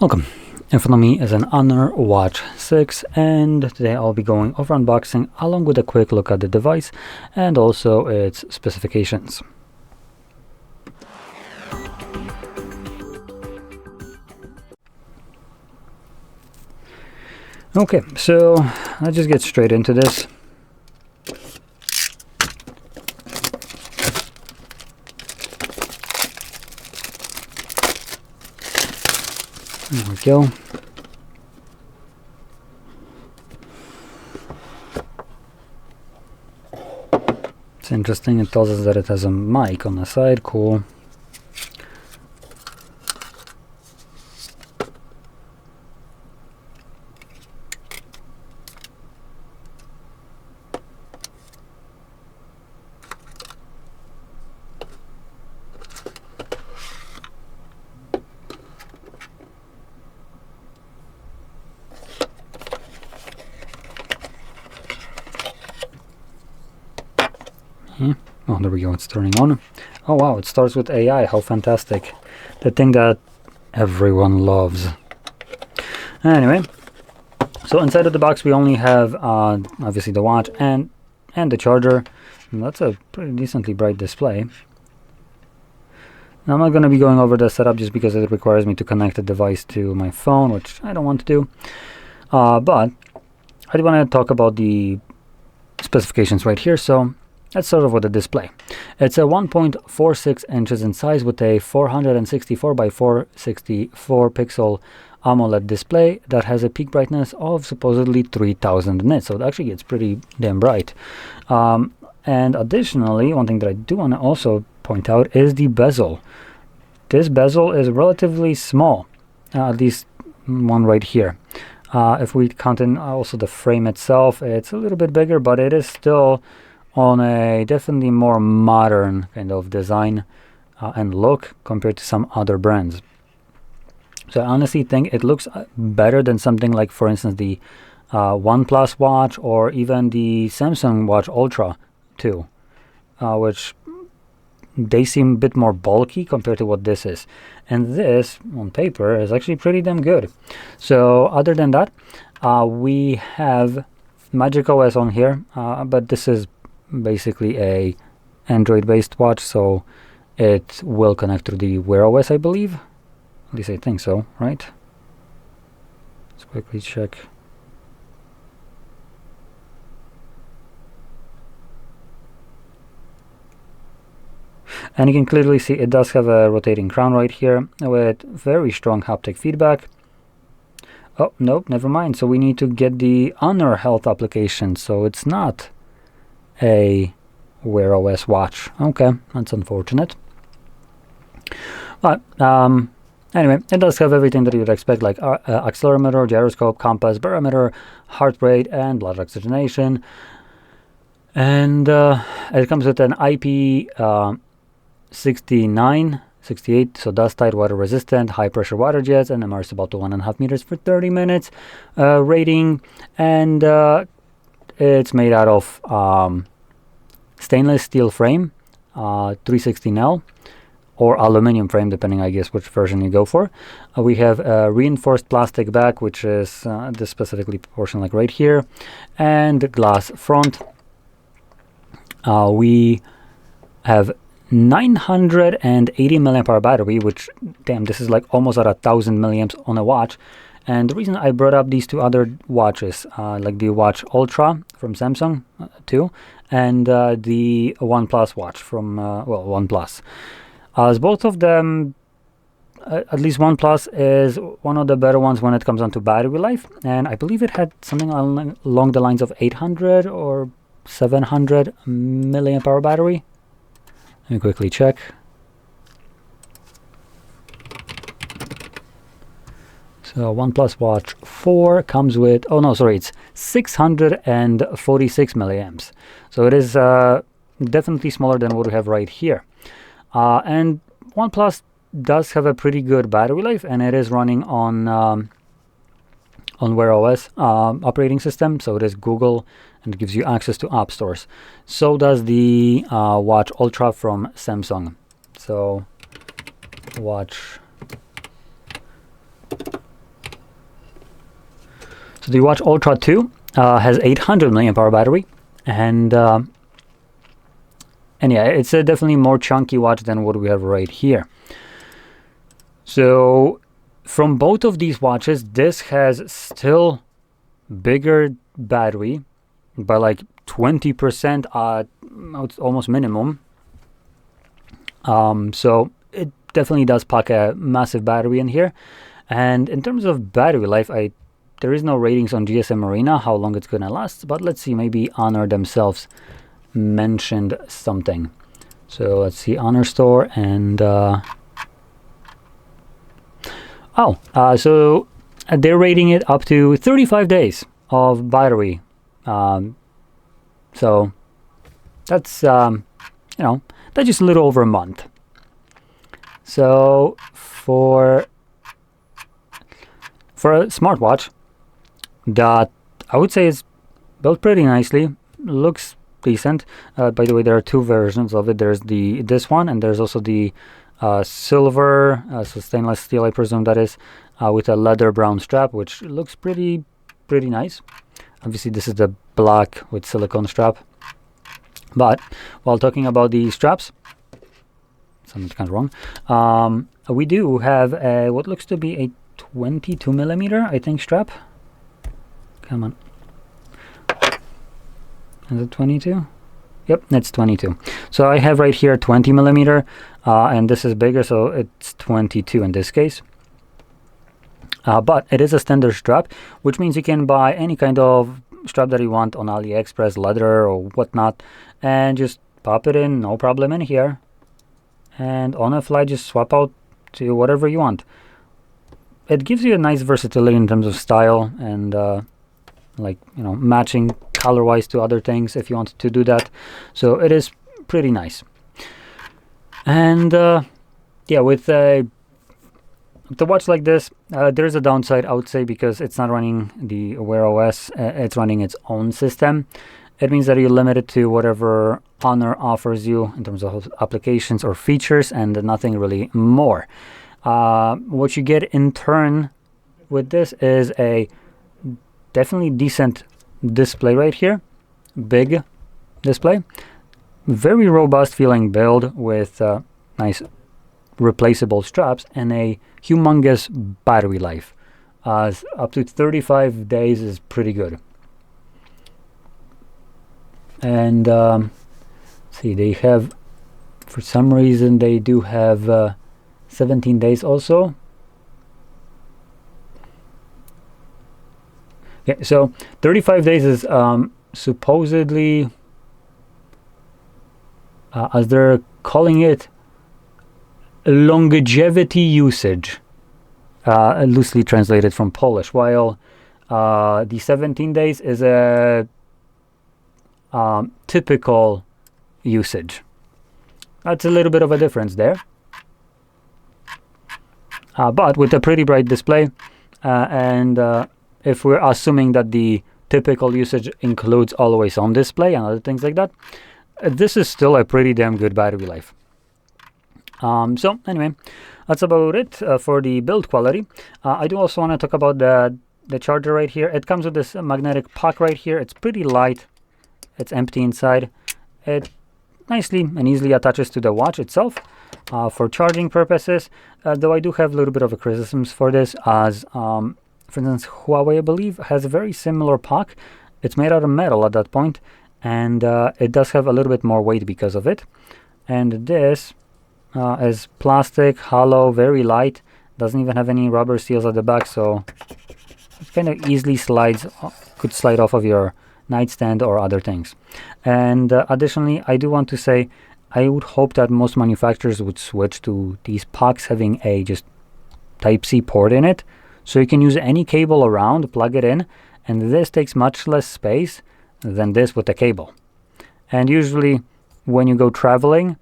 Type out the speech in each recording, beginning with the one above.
Welcome. In front of me is an Honor Watch 6, and today I'll be going over unboxing along with a quick look at the device and also its specifications. Okay, so let's just get straight into this. There we go. It's interesting, it tells us that it has a mic on the side, cool. Oh, there we go, it's turning on. Oh wow, it starts with AI, how fantastic. The thing that everyone loves. Anyway, so inside of the box we only have obviously the watch and the charger. And that's a pretty decently bright display. Now, I'm not going to be going over the setup just because it requires me to connect the device to my phone, which I don't want to do. But I do want to talk about the specifications right here. So let's start off with the display. It's a 1.46 inches in size with a 464 by 464 pixel AMOLED display that has a peak brightness of supposedly 3000 nits, so it actually gets pretty damn bright. And additionally, one thing that I do want to also point out is the bezel. This bezel is relatively small, at least one right here. If we count in also the frame itself, it's a little bit bigger, but it is still on a definitely more modern kind of design and look compared to some other brands. So I honestly think it looks better than something like, for instance, the OnePlus Watch or even the Samsung Watch Ultra 2, which they seem a bit more bulky compared to what this is. And this, on paper, is actually pretty damn good. So other than that, we have Magic OS on here, but this is basically a Android based watch, so it will connect to the Wear OS, I believe. At least I think so, right? Let's quickly check. And you can clearly see it does have a rotating crown right here with very strong haptic feedback. Oh, nope, never mind. So we need to get the Honor Health application, so it's not a Wear OS watch. Okay, that's unfortunate. But anyway, it does have everything that you would expect, like accelerometer, gyroscope, compass, barometer, heart rate, and blood oxygenation. And it comes with an IP69, 68, so dust tight, water resistant, high pressure water jets, and immersible up to 1.5 meters for 30 minutes rating. And it's made out of stainless steel frame, 316L, or aluminum frame, depending, I guess, which version you go for. We have a reinforced plastic back, which is this specifically portion, like right here, and the glass front. We have 980 milliamp hour battery, which, damn, this is like almost at 1000 milliamps on a watch. And the reason I brought up these two other watches, like the Watch Ultra from Samsung too, and the OnePlus Watch from OnePlus, as both of them, at least OnePlus is one of the better ones when it comes down to battery life, and I believe it had something along the lines of 800 or 700 milliamp hour battery. Let me quickly check. So OnePlus Watch 4 comes with, oh no, sorry, it's 646 milliamps. So it is definitely smaller than what we have right here. And OnePlus does have a pretty good battery life, and it is running on Wear OS operating system. So it is Google, and it gives you access to app stores. So does the Watch Ultra from Samsung. So Watch So the Watch Ultra 2 has 800 milliamp hour battery, and yeah, it's a definitely more chunky watch than what we have right here. So from both of these watches, this has still bigger battery by like 20%, it's almost minimum. So it definitely does pack a massive battery in here. And in terms of battery life, there is no ratings on GSM Arena how long it's gonna last, but let's see, maybe Honor themselves mentioned something. So let's see, Honor Store, and so they're rating it up to 35 days of battery. So that's that's just a little over a month. So for a smartwatch that I would say is built pretty nicely, looks decent. By the way, there are two versions of it. There's this one, and there's also the silver, so stainless steel, I presume that is, with a leather brown strap, which looks pretty nice. Obviously, this is the black with silicone strap. But while talking about the straps, something's kind of wrong. We do have what looks to be a 22 millimeter, I think, strap. Come on. Is it 22? Yep, it's 22. So I have right here 20 millimeter, and this is bigger, so it's 22 in this case. But it is a standard strap, which means you can buy any kind of strap that you want on AliExpress, leather or whatnot, and just pop it in, no problem, in here. And on a fly, just swap out to whatever you want. It gives you a nice versatility in terms of style and matching color-wise to other things if you want to do that. So it is pretty nice. And yeah, with the watch like this, there is a downside, I would say, because it's not running the Wear OS. It's running its own system. It means that you're limited to whatever Honor offers you in terms of applications or features, and nothing really more. What you get in turn with this is a definitely decent display right here. Big display. Very robust feeling build with nice replaceable straps and a humongous battery life. Up to 35 days is pretty good. And see, they have, for some reason, they do have 17 days also. Yeah, so 35 days is supposedly, as they're calling it, longevity usage, loosely translated from Polish, while the 17 days is a typical usage. That's a little bit of a difference there. But with a pretty bright display, and if we're assuming that the typical usage includes always on display and other things like that, this is still a pretty damn good battery life. So anyway, that's about it for the build quality. I do also want to talk about the charger right here. It comes with this magnetic puck right here. It's pretty light. It's empty inside. It nicely and easily attaches to the watch itself for charging purposes, though I do have a little bit of a criticisms for this, as for instance, Huawei, I believe, has a very similar puck. It's made out of metal at that point, and it does have a little bit more weight because of it. And this is plastic, hollow, very light, doesn't even have any rubber seals at the back, so it kind of easily could slide off of your nightstand or other things. And additionally, I do want to say, I would hope that most manufacturers would switch to these pucks having a just Type-C port in it, so you can use any cable around, plug it in, and this takes much less space than this with the cable. And usually when you go traveling,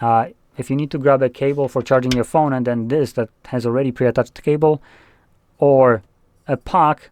if you need to grab a cable for charging your phone and then this that has already pre-attached cable, or a puck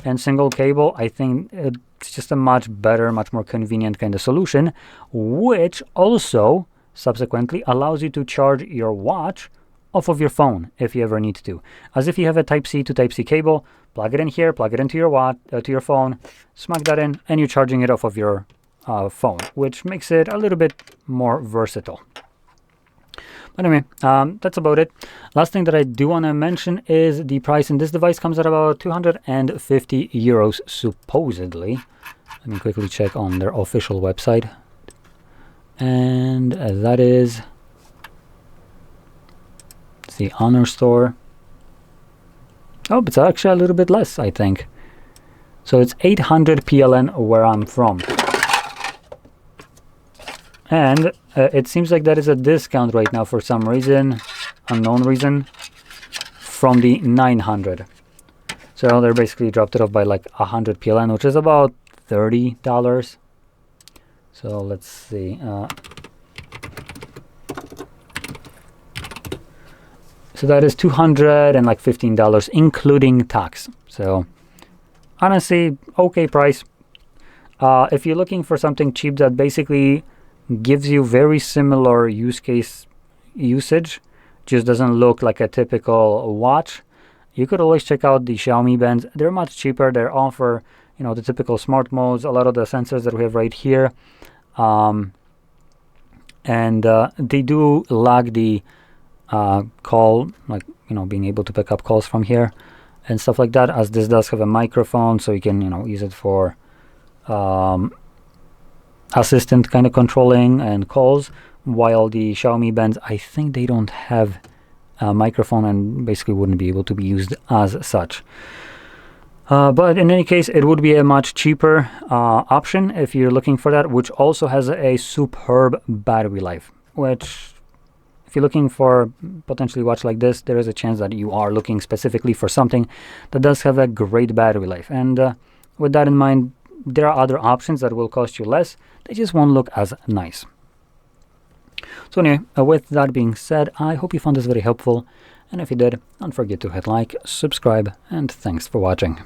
and single cable, I think it's just a much better, much more convenient kind of solution, which also subsequently allows you to charge your watch off of your phone if you ever need to. As if you have a Type-C to Type-C cable, plug it in here, plug it into your to your phone, smack that in, and you're charging it off of your phone, which makes it a little bit more versatile. But anyway, that's about it. Last thing that I do want to mention is the price, and this device comes at about 250 euros supposedly. Let me quickly check on their official website. And that is the Honor Store. Oh, it's actually a little bit less, I think. So it's 800 PLN where I'm from. And it seems like that is a discount right now for some reason, unknown reason, from the 900. So they basically dropped it off by like 100 PLN, which is about $30. So let's see. So that is $215, including tax. So honestly, okay price. If you're looking for something cheap that basically gives you very similar usage, just doesn't look like a typical watch, you could always check out the Xiaomi bands. They're much cheaper. They offer, you know, the typical smart modes, a lot of the sensors that we have right here, and they do lag the call, like, you know, being able to pick up calls from here and stuff like that, as this does have a microphone, so you can, you know, use it for assistant kind of controlling and calls, while the Xiaomi bands, I think they don't have a microphone and basically wouldn't be able to be used as such. But in any case, it would be a much cheaper option if you're looking for that, which also has a superb battery life, which, if you're looking for potentially watch like this, there is a chance that you are looking specifically for something that does have a great battery life. And with that in mind, there are other options that will cost you less. They just won't look as nice. So anyway, with that being said, I hope you found this very helpful. And if you did, don't forget to hit like, subscribe, and thanks for watching.